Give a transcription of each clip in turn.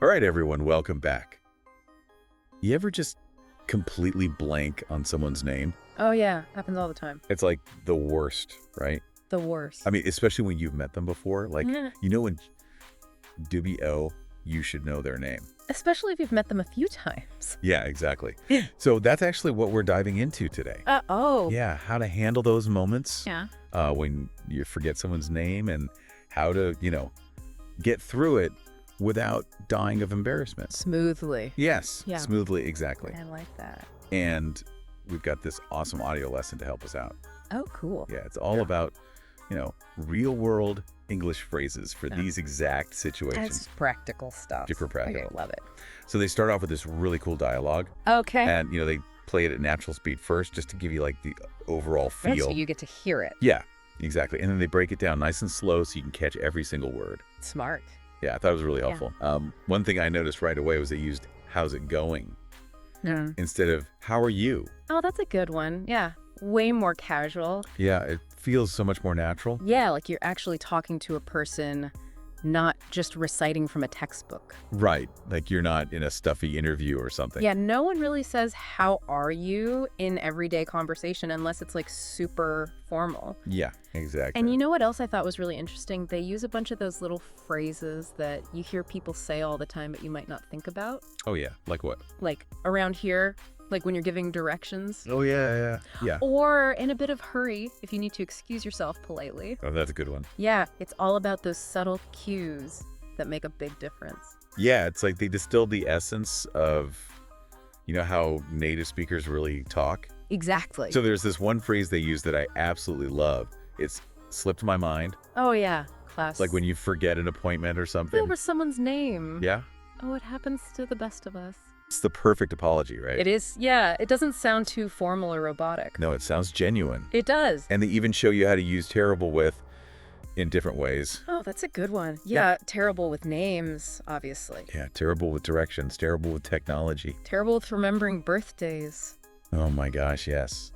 All right, everyone, welcome back. You ever just completely blank on someone's name? Oh, yeah. Happens all the time. It's like the worst, right? The worst. I mean, especially when you've met them before. Like, Yeah. when WO, you should know their name. Especially if you've met them a few times. Yeah, exactly. So that's actually what we're diving into today. Oh. Yeah, how to handle those moments Yeah. when you forget someone's name and how to, get through it without dying of embarrassment. Smoothly. Yes, Yeah. smoothly, exactly. I like that. And we've got this awesome audio lesson to help us out. Oh, cool. Yeah, it's all about, real world English phrases for these exact situations. That's practical stuff. Super practical. Okay, love it. So they start off with this really cool dialogue. Okay. And, they play it at natural speed first just to give you like the overall Right, feel. so you get to hear it. Yeah, exactly. And then they break it down nice and slow so you can catch every single word. Smart. Yeah, I thought it was really helpful. One thing I noticed right away was they used "how's it going" instead of "how are you." Oh, that's a good one. Yeah. Way more casual. Yeah, it feels so much more natural. Yeah, like you're actually talking to a person, not just reciting from a textbook. Right, like you're not in a stuffy interview or something. Yeah, no one really says, "How are you?" in everyday conversation unless it's like super formal. Yeah, exactly. And you know what else I thought was really interesting? They use a bunch of those little phrases that you hear people say all the time, but you might not think about. Oh, yeah, like what? Like around here, like when you're giving directions. Oh, yeah. Or in a bit of hurry, if you need to excuse yourself politely. Oh, that's a good one. Yeah, it's all about those subtle cues that make a big difference. Yeah, it's like they distilled the essence of, how native speakers really talk. Exactly. So there's this one phrase they use that I absolutely love. It's "slipped my mind." Oh, yeah. Class. It's like when you forget an appointment or something. over someone's name. Yeah. Oh, it happens to the best of us. It's the perfect apology, right? It is, yeah. It doesn't sound too formal or robotic. No, it sounds genuine. It does. And they even show you how to use "terrible with" in different ways. Oh, that's a good one. Yeah, terrible with names, obviously. Yeah, terrible with directions, terrible with technology. Terrible with remembering birthdays. Oh my gosh, yes.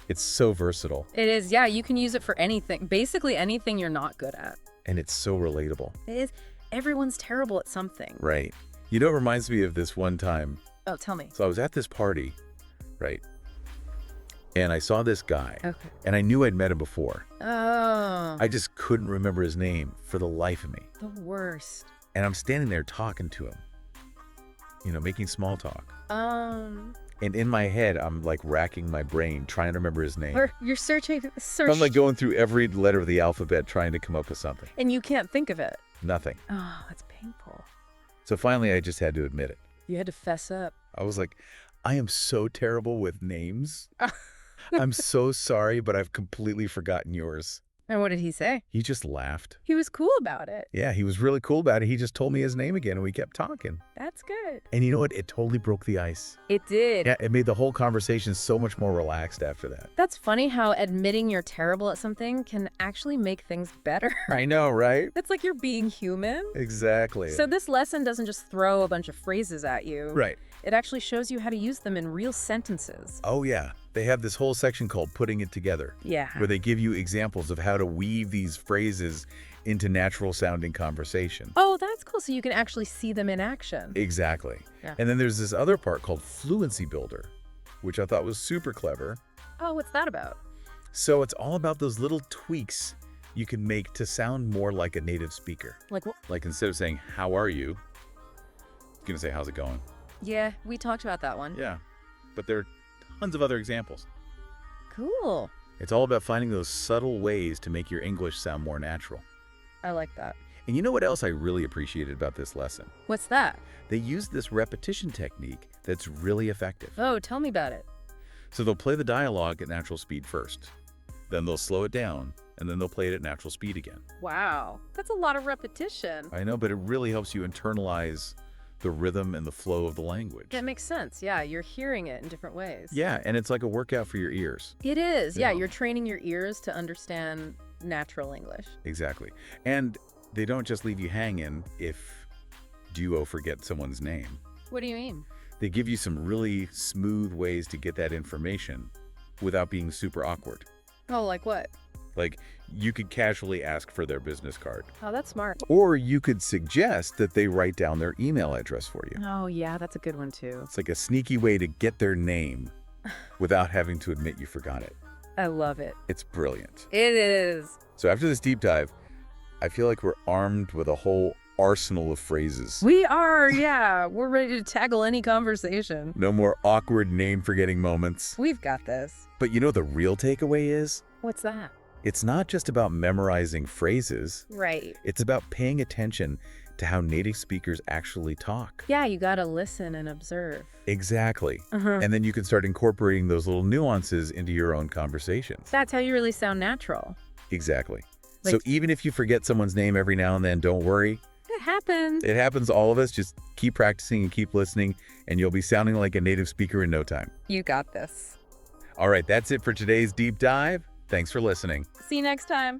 It's so versatile. It is, yeah. You can use it for anything. Basically anything you're not good at. And it's so relatable. It is. Everyone's terrible at something. Right. You know, it reminds me of this one time. Oh, tell me. So I was at this party, right? And I saw this guy. Okay. And I knew I'd met him before. Oh. I just couldn't remember his name for the life of me. The worst. And I'm standing there talking to him, making small talk. And in my head, I'm like racking my brain, trying to remember his name. Or you're searching. I'm like going through every letter of the alphabet, trying to come up with something. And you can't think of it. Nothing. Oh, that's painful. So finally, I just had to admit it. You had to fess up. I was like, I am so terrible with names. I'm so sorry, but I've completely forgotten yours. And what did he say? He just laughed. He was cool about it. Yeah, he was really cool about it. He just told me his name again, and we kept talking. That's good. And you know what? It totally broke the ice. It did. Yeah, it made the whole conversation so much more relaxed after that. That's funny how admitting you're terrible at something can actually make things better. I know, right? It's like you're being human. Exactly. So this lesson doesn't just throw a bunch of phrases at you. Right. It actually shows you how to use them in real sentences. Oh, yeah. They have this whole section called Putting It Together, Yeah. where they give you examples of how to weave these phrases into natural-sounding conversation. Oh, that's cool. So you can actually see them in action. Exactly. Yeah. And then there's this other part called Fluency Builder, which I thought was super clever. Oh, what's that about? So it's all about those little tweaks you can make to sound more like a native speaker. Like what? Like instead of saying, "How are you?" you're going to say, "How's it going?" Yeah, we talked about that one. Yeah. But there are tons of other examples. Cool. It's all about finding those subtle ways to make your English sound more natural. I like that. And you know what else I really appreciated about this lesson? What's that? They use this repetition technique that's really effective. Oh, tell me about it. So they'll play the dialogue at natural speed first. Then they'll slow it down, and then they'll play it at natural speed again. Wow. That's a lot of repetition. I know, but it really helps you internalize the rhythm and the flow of the language. That makes sense. Yeah, you're hearing it in different ways. Yeah, and it's like a workout for your ears. It is. Yeah, Yeah. you're training your ears to understand natural English. Exactly. And they don't just leave you hanging if duo forget someone's name. What do you mean? They give you some really smooth ways to get that information without being super awkward. Oh, like what? Like, you could casually ask for their business card. Oh, that's smart. Or you could suggest that they write down their email address for you. Oh, yeah, that's a good one, too. It's like a sneaky way to get their name without having to admit you forgot it. I love it. It's brilliant. It is. So after this deep dive, I feel like we're armed with a whole arsenal of phrases. We are, yeah. We're ready to tackle any conversation. No more awkward name-forgetting moments. We've got this. But you know the real takeaway is? What's that? It's not just about memorizing phrases. Right. It's about paying attention to how native speakers actually talk. Yeah, you gotta listen and observe. Exactly. And then you can start incorporating those little nuances into your own conversations. That's how you really sound natural. Exactly. Like- So even if you forget someone's name every now and then, don't worry. It happens. It happens to all of us. Just keep practicing and keep listening, and you'll be sounding like a native speaker in no time. You got this. All right, that's it for today's deep dive. Thanks for listening. See you next time.